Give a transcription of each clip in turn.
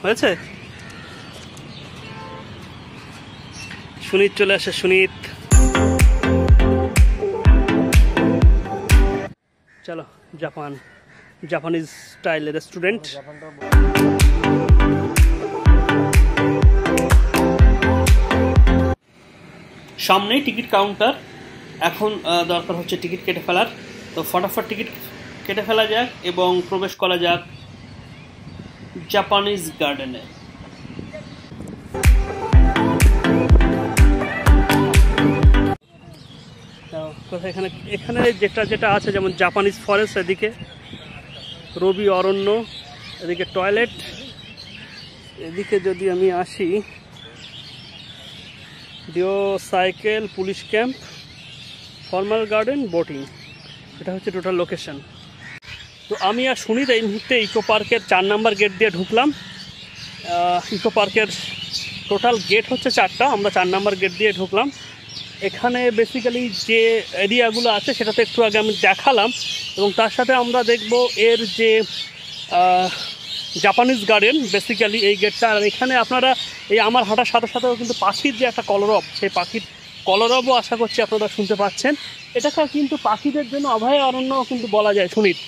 হয়েছে। সুনীত চলে আসে। সুনীত, চলো জাপানিজ স্টাইল রেস্টুরেন্ট। সামনেই টিকিট কাউন্টার। এখন দরকার হচ্ছে টিকিট কেটে ফেলার। তো ফটাফট টিকিট কেটে ফেলা যাক এবং প্রবেশ করা যাক জাপানিজ গার্ডেনে। এখানে এখানে যেটা আছে, যেমন জাপানিজ ফরেস্ট, এদিকে রবি অরণ্য, এদিকে টয়লেট, এদিকে যদি আমি আসি ডিও cycle, police camp, formal garden, boating, এটা হচ্ছে টোটাল লোকেশন। তো আমি আর সুনীত এই মুহূর্তে ইকো পার্কের 4 নম্বর গেট দিয়ে ঢুকলাম। ইকো পার্কের টোটাল গেট হচ্ছে 4টা, আমরা 4 নম্বর গেট দিয়ে ঢুকলাম। এখানে বেসিক্যালি যে এরিয়াগুলো আছে সেটা তো একটু আগে আমি দেখালাম, এবং তার সাথে আমরা দেখব এর যে জাপানিজ গার্ডেন, বেসিক্যালি এই গেটটা। আর এখানে আপনারা এই আমার হাঁটার সাথে সাথেও কিন্তু পাখির যে একটা কলরব, সেই পাখির কলরবও আশা করছি আপনারা শুনতে পাচ্ছেন। এটাকে কিন্তু পাখিদের জন্য অভয়ারণ্য কিন্তু বলা যায়। সুনীত,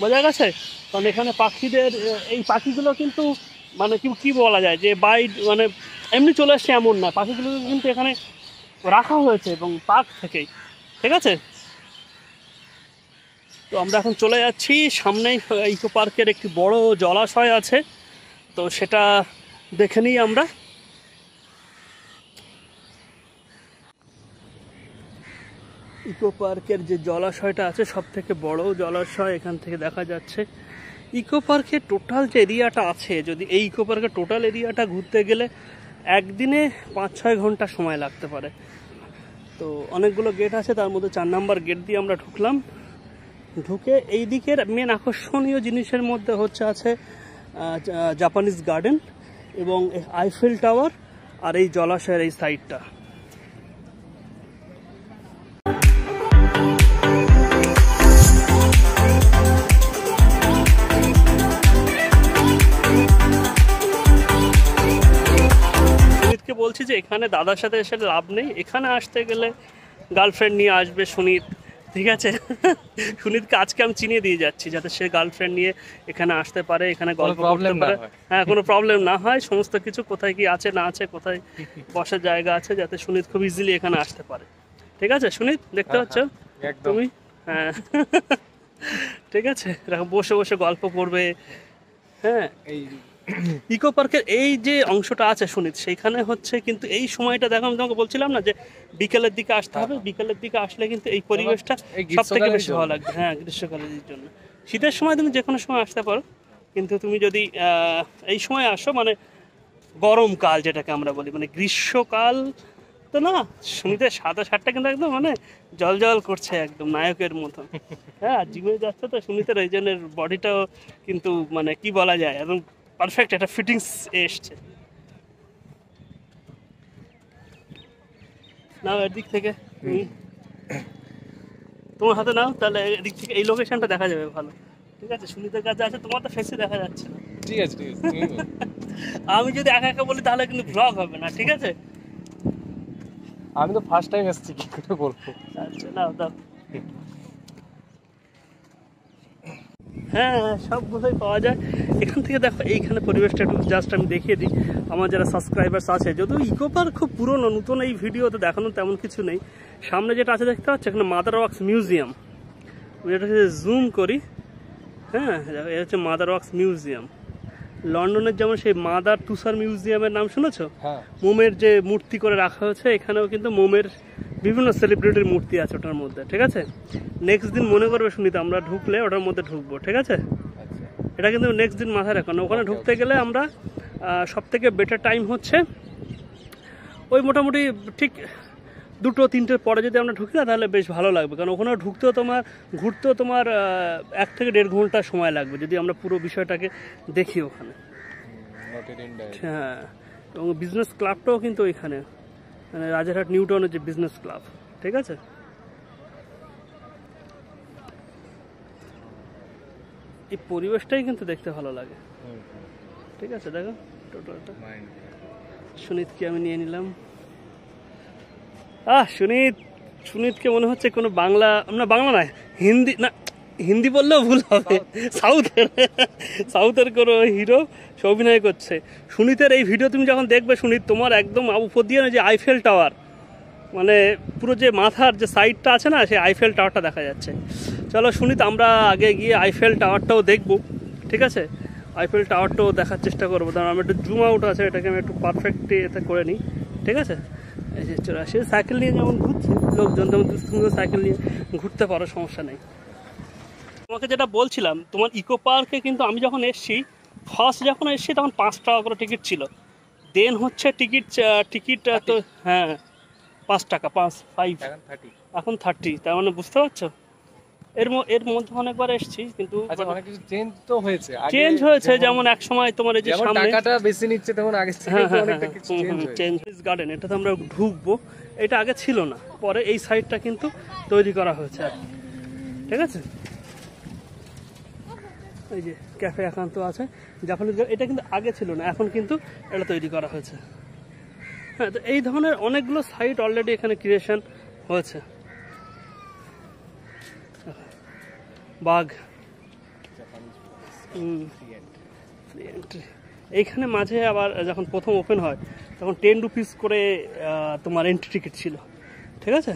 বোঝা গেছে? কারণ এখানে পাখিদের, এই পাখিগুলো কিন্তু মানে কি বলা যায় যে মানে এমনি চলে আসছে এমন না, পাখিগুলো কিন্তু এখানে রাখা হয়েছে এবং পার্ক থেকেই। ঠিক আছে, তো আমরা এখন চলে যাচ্ছি। সামনেই ইকো পার্কের একটি বড় জলাশয় আছে, তো সেটা দেখে নিই আমরা। ইকো পার্কের যে জলাশয়টা আছে সব থেকে বড় জলাশয়, এখান থেকে দেখা যাচ্ছে। ইকো পার্কের টোটাল যে এরিয়াটা আছে, যদি এই ইকো পার্কের টোটাল এরিয়াটা ঘুরতে গেলে একদিনে 5-6 ঘন্টা সময় লাগতে পারে। তো অনেকগুলো গেট আছে, তার মধ্যে 4 নম্বর গেট দিয়ে আমরা ঢুকলাম। ঢুকে এই দিকের মেন আকর্ষণীয় জিনিসের মধ্যে আছে জাপানিজ গার্ডেন এবং আইফেল টাওয়ার আর এই জলাশয়ের এই সাইডটা। সুনীতকে বলছি যে এখানে দাদার সাথে এসে লাভ নেই, এখানে আসতে গেলে গার্লফ্রেন্ড নিয়ে আসবে সুনীত। ঠিক আছে, সুনীতকে আজকে আমি চিনিয়ে দিয়ে যাচ্ছি যাতে সে গার্লফ্রেন্ড নিয়ে এখানে আসতে পারে, এখানে গল্প করতে পারে। হ্যাঁ, কোনো প্রবলেম না হয়, সমস্ত কিছু কোথায় কি আছে না আছে, কোথায় বসার জায়গা আছে, যাতে সুনীত খুব ইজিলি এখানে আসতে পারে। ঠিক আছে সুনীত, দেখতে পাচ্ছ তুমি? হ্যাঁ ঠিক আছে, বসে বসে গল্প করবে। হ্যাঁ, ইকো পার্কের এই যে অংশটা আছে সুনীত, সেইখানে কিন্তু এই সময়টা দেখো, আমি তোমাকে বলছিলাম না যে বিকেলের দিকে আসতে হবে। বিকেলের দিকে আসলে কিন্তু এই পরিবেশটা সব থেকে বেশি ভালো লাগবে। হ্যাঁ, গ্রীষ্মকালের জন্য। শীতের সময় তুমি যে কোনো সময় আসতে পারো, কিন্তু তুমি যদি এই সময় আসো, মানে গরমকাল যেটাকে আমরা বলি, মানে গ্রীষ্মকাল, তো না, সুনীতের সাদা শার্টটা কিন্তু একদম মানে জল জল করছে, একদম নায়কের মতো। হ্যাঁ, জিমে যাচ্ছে তো সুনীতের, এই জন্য বডিটাও কিন্তু মানে কি বলা যায়, একদম পারফেক্ট একটা ফিটিংস এসছে। নাও এদিক থেকে, তোমার হাতে নাও, তাহলে এদিক থেকে এই লোকেশনটা দেখা যাবে ভালো। ঠিক আছে, সুনীতের কাছে আছে, তোমার তো ফেসে দেখা যাচ্ছে না। ঠিক আছে ঠিক আছে, আমি যদি একা একা বলি তাহলে কিন্তু ব্লগ হবে না। ঠিক আছে, আমি তো ফার্স্ট টাইম এসেছি, কি করে বলবো। আচ্ছা, নাও দাও। হ্যাঁ, সবগুলোই পাওয়া যায় এখান থেকে। দেখো এইখানে পরিবেশটা একটু জাস্ট আমি দেখিয়ে দিই আমার যারা সাবস্ক্রাইবার্স আছে। যদিও ইকো পার্ক খুব পুরনো, নতুন এই ভিডিওতে দেখানো তেমন কিছু নেই। সামনে যেটা আছে দেখতে পাচ্ছ, এখানে মাদার ওয়াক্স মিউজিয়াম। আমি এটা জুম করি। হ্যাঁ, এটা হচ্ছে মাদার ওয়াক্স মিউজিয়াম। লন্ডনের যেমন সেই মাদার তুষার মিউজিয়ামের নাম শুনেছো? মোমের যে মূর্তি করে রাখা হয়েছে, এখানেও কিন্তু মোমের বিভিন্ন সেলিব্রিটির মূর্তি আছে ওটার মধ্যে। ঠিক আছে, নেক্সট দিন মনে করবে শুনিতে আমরা ঢুকলে ওটার মধ্যে ঢুকবো। ঠিক আছে, এটা কিন্তু নেক্সট দিন মাথায় রাখো। ওখানে ঢুকতে গেলে আমরা সব থেকে বেটার টাইম হচ্ছে ওই মোটামুটি ঠিক 2-3টের পরে যদি আমরা ঢুকি না, তাহলে বেশ ভালো লাগবে। কারণ ওখানে ঘুরতেও তোমার 1 থেকে 1.5 ঘন্টা সময় লাগবে যদি আমরা পুরো বিষয়টাকে দেখি ওখানে। হ্যাঁ, এবং বিজনেস ক্লাবটাও কিন্তু ওইখানে, মানে রাজারহাট নিউটাউনের যে বিজনেস ক্লাব। ঠিক আছে, এই পরিবেশটাই কিন্তু দেখতে ভালো লাগে। ঠিক আছে দেখো টোটালটা। সুনীতকে আমি নিয়ে নিলাম। সুনীতকে মনে হচ্ছে কোনো বাংলা, না বাংলা নয়, হিন্দি, না হিন্দি বললেও ভুল হবে, সাউথের কোনো হিরো সে অভিনয় করছে। সুনীতের এই ভিডিও তুমি যখন দেখবে সুনীত, তোমার একদম উপর দিয়ে না যে আইফেল টাওয়ার, মানে পুরো যে মাথার যে সাইডটা আছে না, সেই আইফেল টাওয়ারটা দেখা যাচ্ছে। চলো সুনীত, আমরা আগে গিয়ে আইফেল টাওয়ারটাও দেখবো, ঠিক আছে? আইফেল টাওয়ারটাও দেখার চেষ্টা করবো। কারণ আমি একটু জুম আউট আছে, এটাকে আমি একটু পারফেক্টলি এতে করে নিই, ঠিক আছে? এই যে চলে আসে, সাইকেল নিয়ে যেমন ঘুরছে লোকজন, তেমন তুমি সাইকেল নিয়ে ঘুরতে পারো, সমস্যা নেই। তোমাকে যেটা বলছিলাম, তোমার ইকো পার্কে কিন্তু আমি যখন এসছি, ফার্স্ট যখন এসছি তখন 5 টাকা করে টিকিট ছিল। দেন হচ্ছে টিকিট তো হ্যাঁ 5 টাকা, 5 এখন 30। তার মানে বুঝতে পারছো, এর মধ্যে অনেকবার এসেছি, কিন্তু অনেক কিছু চেঞ্জ তো হয়েছে, চেঞ্জ হয়েছে। যেমন এক সময় তোমার এই যে সামনে টাকাটা বেশি নিচ্ছে, তখন আগে থেকে অনেকটা কিছু চেঞ্জ হয়েছে। গার্ডেন, এটাতে আমরা ঢুকবো, এটা আগে ছিল না, পরে এই সাইডটা কিন্তু তৈরি করা হয়েছে আর, ঠিক আছে? এই যে ক্যাফে একান্ত আছে, জাপানিজ, এটা কিন্তু আগে ছিল না, এখন কিন্তু এটা তৈরি করা হয়েছে। হ্যাঁ, তো এই ধরনের অনেকগুলো সাইট অলরেডি এখানে ক্রিয়েশন হয়েছে। বাঘ, এইখানে মাঝে আবার যখন প্রথম ওপেন হয় তখন 10 রুপিস করে তোমার এন্ট্রি টিকিট ছিল, ঠিক আছে?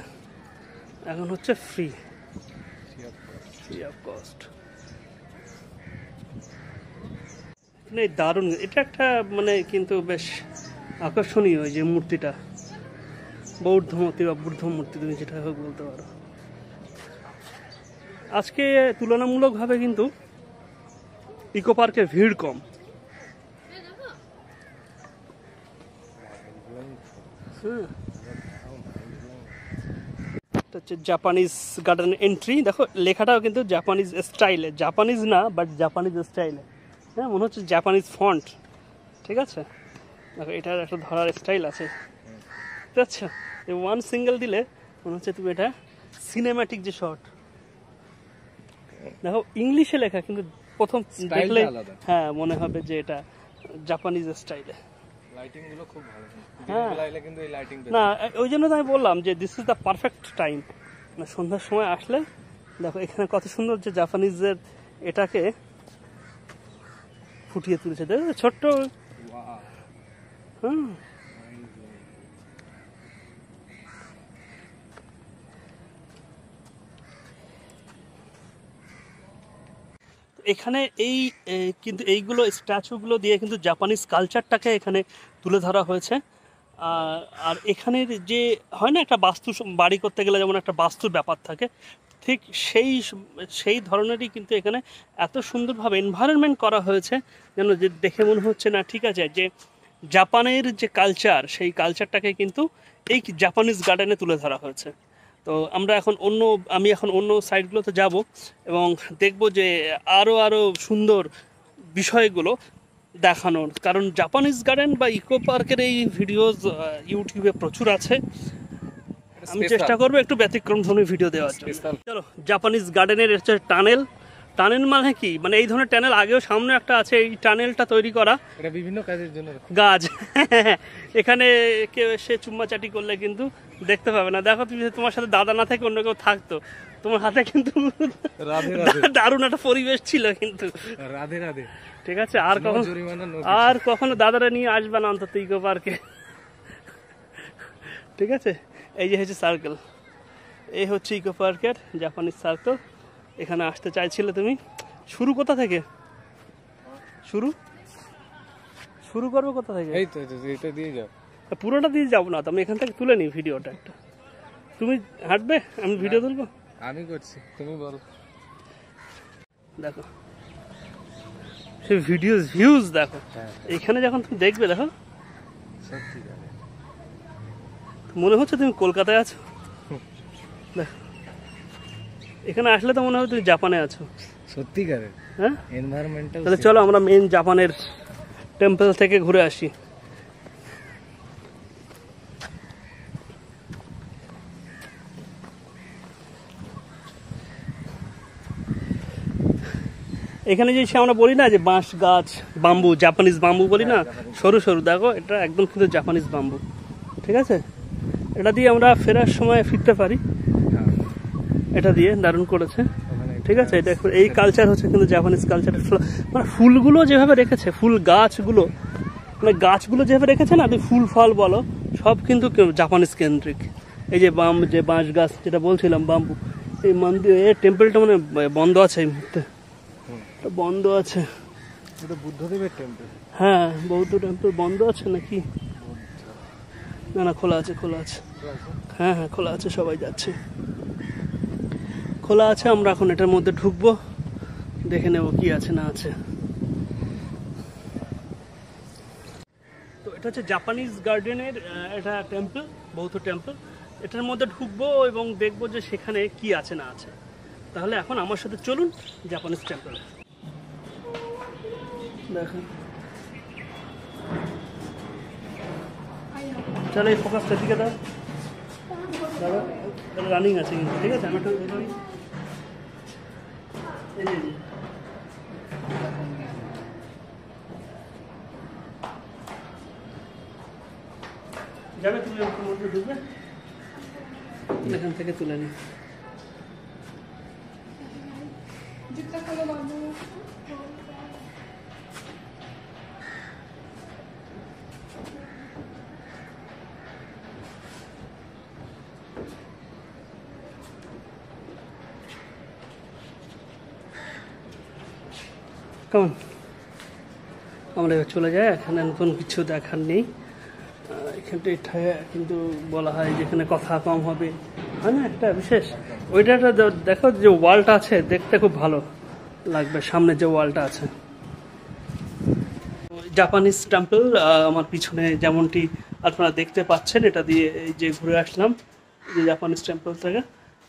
এখন হচ্ছে ফ্রি অফ কস্ট। দারুণ, এটা একটা মানে কিন্তু বেশ আকর্ষণীয়, যে মূর্তিটা, বৌদ্ধ মূর্তি বা বুদ্ধ মূর্তি, তুমি যেটা হোক বলতে পারো। আজকে তুলনামূলকভাবে কিন্তু ইকো পার্কে ভিড় কম। এটা হচ্ছে জাপানিজ গার্ডেন এন্ট্রি। দেখো লেখাটাও কিন্তু জাপানিজ স্টাইলে, জাপানিজ না বাট জাপানিজ স্টাইলে। হ্যাঁ, মনে হচ্ছে জাপানিজ ফন্ট, ঠিক আছে? দেখো এটার একটা ধরার স্টাইল আছে, ঠিক আছে? ওয়ান সিঙ্গেল দিলে মনে হচ্ছে তুমি এটা সিনেম্যাটিক যে শট। দেখো ইংলিশে লেখা, কিন্তু প্রথম দেখলে হ্যাঁ মনে হবে যে এটা জাপানিজ স্টাইলে। হ্যাঁ, না ওই জন্য তো আমি বললাম যে this is the perfect time, মানে সন্ধ্যার সময় আসলে দেখো এখানে কত সুন্দর যে জাপানিজের এটাকে ফুটিয়ে তুলেছে, দেখো ছোট্ট। হুম, এখানে কিন্তু এইগুলো স্ট্যাচুগুলো দিয়ে কিন্তু জাপানিজ কালচারটাকে এখানে তুলে ধরা হয়েছে। আর এখানের যে হয় না একটা বাস্তু, বাড়ি করতে গেলে যেমন একটা বাস্তুর ব্যাপার থাকে, ঠিক সেই ধরনেরই কিন্তু এখানে এত সুন্দরভাবে এনভায়রনমেন্ট করা হয়েছে যেন যে দেখে মনে হচ্ছে না, ঠিক আছে, যে জাপানের যে কালচার, সেই কালচারটাকে কিন্তু এই জাপানিজ গার্ডেনে তুলে ধরা হয়েছে। তো আমি এখন অন্য সাইটগুলোতে যাব এবং দেখব যে আরও সুন্দর বিষয়গুলো দেখানোর। কারণ জাপানিজ গার্ডেন বা ইকো পার্কের এই ভিডিওস ইউটিউবে প্রচুর আছে, আমি চেষ্টা করবো একটু ব্যতিক্রমধর্মী ভিডিও দেওয়ার জন্য। চলো, জাপানিজ গার্ডেনের হচ্ছে টানেল মানে কি, মানে এই ধরনের টানেল আগেও সামনে একটা আছে, এই টানেলটা তৈরি করা এটা বিভিন্ন কাজের জন্য, গাছ। এখানে কেউ এসে চুম্মাচাটি করলে কিন্তু দেখতে পাবে না। দেখো তুমি, তোমার সাথে দাদা না থেকে অন্য কেউ থাকতো, তোমার হাতে কিন্তু দারুণ একটা পরিবেশ ছিল কিন্তু। রাধে রাধে, ঠিক আছে? আর কখনো দাদারা নিয়ে আসবে না অন্তত ইকো পার্কে, ঠিক আছে? এই যে হচ্ছে সার্কেল, এই হচ্ছে ইকো পার্কের জাপানিজ সার্কেল। এখানে আসতে চাইছিলে তুমি? শুরু কোথা থেকে শুরু করবো কোথা থেকে? এই তো এটা দিয়ে যাও। পুরোটা দিয়ে যাবো না তো, আমি এখান থেকে তুলে নিই ভিডিওটা একটা। তুমি হাঁটবে, আমি ভিডিও তুলবো? আমি করছি, তুমি বলো। দেখো সেই ভিউজ দেখো, এখানে যখন তুমি দেখবে, দেখো মনে হচ্ছে তুমি কলকাতায় আছো। দেখো এখানে আসলে তো মনে হয় তুমি জাপানে আছো সত্যিকারে। হ্যাঁ, এনভায়রনমেন্টাল। তাহলে চলো আমরা মেন জাপানের টেম্পল থেকে ঘুরে আসি। এখানে যে আমরা বলি না যে বাঁশ গাছ, বাম্বু, জাপানিজ বাম্বু বলি না, সরু সরু, দেখো এটা একদম কিন্তু জাপানিজ বাম্বু। ঠিক আছে, এটা দিয়ে আমরা ফেরার সময় ফিরতে পারি, এটা দিয়ে দারুণ করেছে। ঠিক আছে, এটা এই কালচার হচ্ছে কিন্তু জাপানিজ কালচার। মানে ফুলগুলো যেভাবে রেখেছে, ফুল গাছগুলো, মানে গাছগুলো যেভাবে রেখেছে না, তুমি ফুল ফল বলো, সব কিন্তু জাপানিজ কেন্দ্রিক। এই যে যে বাঁশ গাছ যেটা বলছিলাম, বাম্বু, এই মন্দির, এই টেম্পলটা মানে বন্ধ আছে এই মুহূর্তে, বন্ধ আছে। এটা বুদ্ধদেবের টেম্পল। হ্যাঁ, বৌদ্ধ টেম্পল বন্ধ আছে নাকি? না না, খোলা আছে, খোলা আছে। হ্যাঁ হ্যাঁ, খোলা আছে, সবাই যাচ্ছে, খোলা আছে। আমরা এখন এটার মধ্যে ঢুকবো, দেখে নেব কি আছে না আছে। তো এটা হচ্ছে জাপানিজ গার্ডেনের এটা টেম্পল, বৌদ্ধ টেম্পল। এটার মধ্যে ঢুকবো এবং দেখবো যে সেখানে কি আছে না আছে। তাহলে এখন আমার সাথে চলুন জাপানিজ টেম্পল। দেখুন, চলো এই ফোকাসটা দিকে দাও, দাদা রানিং আছে কিন্তু। ঠিক আছে, আমি একটু যাবে, তুমি মধ্যে ঢুকবে, এখান থেকে তুলে নি। কেমন, আমরা এবার চলে যাই, এখানে নতুন কিছু দেখার নেই। এখানটায় কিন্তু বলা হয় যেখানে কথা কম হবে, হয় না একটা বিশেষ, ওইটা দেখো যে ওয়ালটা আছে, দেখতে খুব ভালো লাগবে, সামনে যে ওয়ালটা আছে। জাপানিজ টেম্পল আমার পিছনে যেমনটি আপনারা দেখতে পাচ্ছেন, এটা দিয়ে এই যে ঘুরে আসলাম যে জাপানিজ টেম্পল থেকে।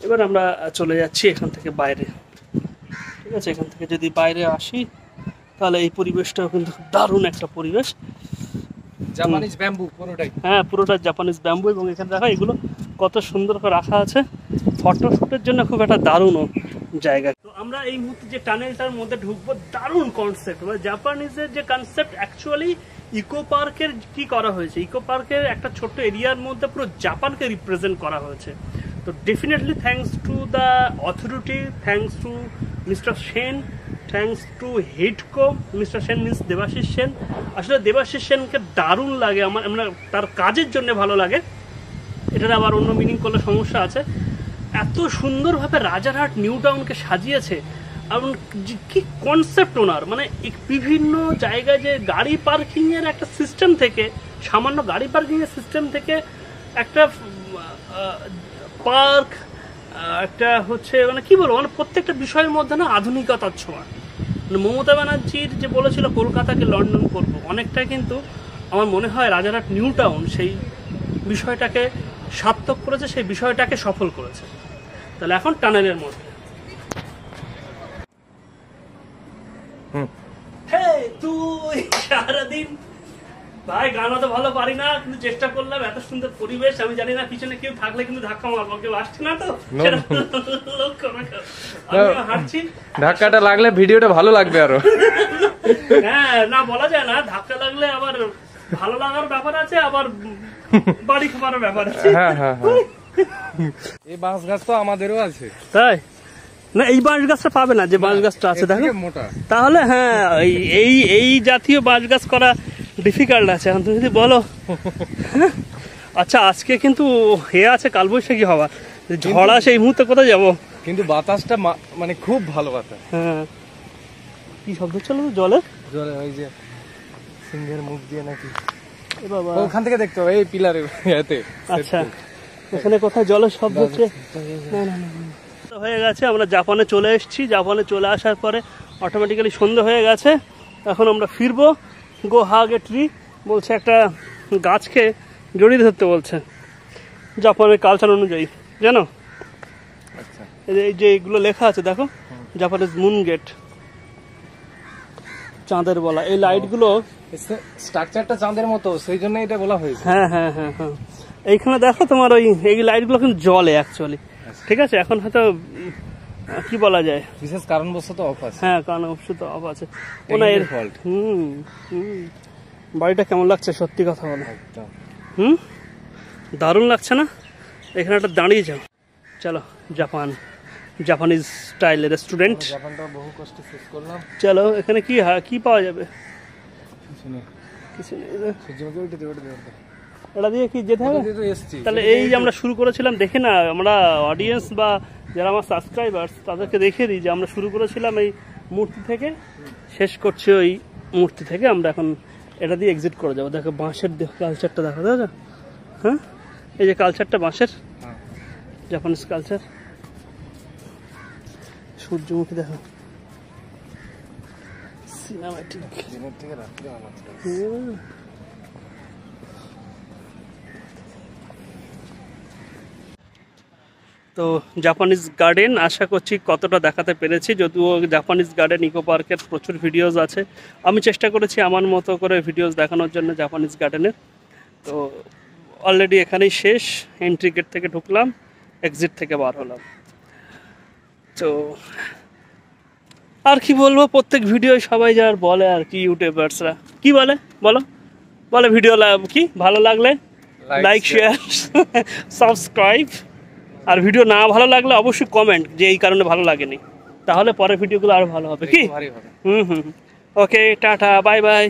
এবার আমরা চলে যাচ্ছি এখান থেকে বাইরে। ঠিক আছে, এখান থেকে যদি বাইরে আসি তাহলে এই পরিবেশটাও কিন্তু দারুণ একটা পরিবেশ, জাপানিজ ব্যাম্বু পুরোটাই। হ্যাঁ, পুরোটা জাপানিজ ব্যাম্বু। এবং এখানে দেখো এগুলো কত সুন্দর করে রাখা আছে, ফটোশুটের জন্য খুব একটা দারুণ জায়গা। তো আমরা এই মুহূর্তে যে টানেলটার মধ্যে ঢুকবো, দারুণ কনসেপ্ট, মানে জাপানিজের যে কনসেপ্ট অ্যাকচুয়ালি ইকো পার্কের কি করা হয়েছে, ইকো পার্কের একটা ছোট্ট এরিয়ার মধ্যে পুরো জাপানকে রিপ্রেজেন্ট করা হয়েছে। তো definitely thanks to the authority, thanks to mister Sen, thanks to হেডকো। Mister Sen means Debashis Sen. আসলে দেবাশিস সেনকে দারুণ লাগে আমার, মানে তার কাজের জন্য ভালো লাগে, এটার আবার অন্য মিনিং করলে সমস্যা আছে। এত সুন্দরভাবে রাজারহাট নিউ টাউনকে সাজিয়েছে, এবং কি কনসেপ্ট ওনার, মানে বিভিন্ন জায়গায় যে গাড়ি পার্কিংয়ের একটা সিস্টেম থেকে, সামান্য গাড়ি পার্কিংয়ের সিস্টেম থেকে একটা পার্ক, একটা হচ্ছে মানে কি বলবো, মানে প্রত্যেকটা বিষয়ের মধ্যে না আধুনিকতার ছোঁয়া। মানে মমতা ব্যানার্জির যে বলেছিল কলকাতাকে লন্ডন করব, অনেকটা কিন্তু আমার মনে হয় রাজারহাট নিউ টাউন সেই বিষয়টাকে সার্থক করেছে, সেই বিষয়টাকে সফল করেছে। তাহলে এখন টানেলের মধ্যে তুই সারাদিন ভাই গান তো ভালো পারি না, কিন্তু চেষ্টা করলাম, এত সুন্দর পরিবেশ। আমি জানি না পিছনে কেউ থাকলে কিন্তু ধাক্কা মারবো, কেউ আসছে না তো হাঁটছি, ধাক্কাটা লাগলে ভিডিওটা ভালো লাগবে আরো। হ্যাঁ, না বলা যায় না, ধাক্কা লাগলে আবার ভালো লাগার ব্যাপার আছে, আবার বাড়ি খাবারের ব্যাপার আছে। হ্যাঁ হ্যাঁ হ্যাঁ, এই বাঁশ গাছ তো আমাদেরও আছে। তাই না, এই বাঁশ গাছটা পাবে না যে বাঁশ গাছটা আছে, দেখো মোটা। তাহলে হ্যাঁ, এই এই জাতীয় বাঁশ গাছ করা ডিফিকাল্ট আছে। এখন তুমি যদি বলো, আচ্ছা আজকে কিন্তু আছে কালবৈশাখী হওয়া, ঝড় আসে, এই মুহূর্তে কোথায় যাবো? কিন্তু বাতাসটা মানে খুব ভালো বাতাস। হ্যাঁ, কি শব্দ হচ্ছিল জলে? জলে ওই যে সিংহের মুখ দিয়ে নাকি, এ বাবা, ওখান থেকে দেখতে হবে, এই পিলারে এতে। আচ্ছা, এখানে কোথায় জলের শব্দ হচ্ছে? না না না, হয়ে গেছে, আমরা জাপানে চলে এসেছি। জাপানে চলে আসার পরে অটোমেটিক্যালি সন্ধ্যে হয়ে গেছে। এখন আমরা ফিরবো। গো হাগ এ ট্রি বলছে, একটা গাছকে জড়িয়ে ধরতে বলছে জাপানের কালচার অনুযায়ী, জানো? এই যে এগুলো লেখা আছে দেখো, জাপানিজ মুন গেট, চাঁদের বলা। এই লাইটগুলো স্ট্রাকচারটা চাঁদের মতো, সেই জন্য এটা বলা হয়েছে। হ্যাঁ হ্যাঁ হ্যাঁ হ্যাঁ, এইখানে দেখো তোমার ওই এই লাইটগুলো কিন্তু জলে অ্যাকচুয়ালি। ঠিক আছে, এখন হয়তো কি বলা যায়, বিশেষ কারণবশত অফ আছে। হ্যাঁ কারণ অবশ্যই তো অফ আছে ওনার ফল্ট। বাড়িটা কেমন লাগছে সত্যি কথা বলো? একদম দারুণ লাগছে না? এখানে একটা দাঁড়িয়ে যাও, চলো জাপানিজ স্টাইলের রেস্টুরেন্ট। জাপানটা বহু কষ্টে শেষ করলাম। চলো এখানে কি পাওয়া যাবে? কিছু নেই, কিছু নেই। সূর্যমুখী ওইটা এটা দিয়ে কি যেতে হবে? তো এসছি। তাহলে এই যে আমরা শুরু করেছিলাম, দেখে না আমরা অডিয়েন্স বা যারা আমার সাবস্ক্রাইবার্স তাদেরকে দেখিয়ে দিই যে আমরা শুরু করেছিলাম এই মূর্তি থেকে, শেষ করছি ওই মূর্তি থেকে। আমরা এখন এটা দিয়ে এক্সিট করে যাবো। দেখো বাঁশের কালচারটা দেখো, দাদা। হ্যাঁ এই যে কালচারটা বাঁশের, জাপানিজ কালচার। সূর্যমুখী দেখো, সিনেমাটিক। দিনের থেকে রাত্রে ভালো। তো জাপানিজ গার্ডেন আশা করছি কতটা দেখাতে পেরেছি, যদিও জাপানিজ গার্ডেন ইকো পার্কের প্রচুর ভিডিওস আছে। আমি চেষ্টা করেছি আমার মতো করে ভিডিওস দেখানোর জন্য জাপানিজ গার্ডেনের। তো অলরেডি এখানেই শেষ, এন্ট্রি গেট থেকে ঢুকলাম, এক্সিট থেকে বার হলাম। তো আর কি বলবো, প্রত্যেক ভিডিও সবাই যার বলে আর কি, ইউটিউবার্সরা কি বলে ভিডিও কি ভালো লাগলে লাইক শেয়ার সাবস্ক্রাইব, আর ভিডিও না ভালো লাগলে অবশ্যই কমেন্ট যে এই কারণে ভালো লাগেনি, তাহলে পরের ভিডিওগুলো আরো ভালো হবে কি। ওকে টাটা বাই বাই।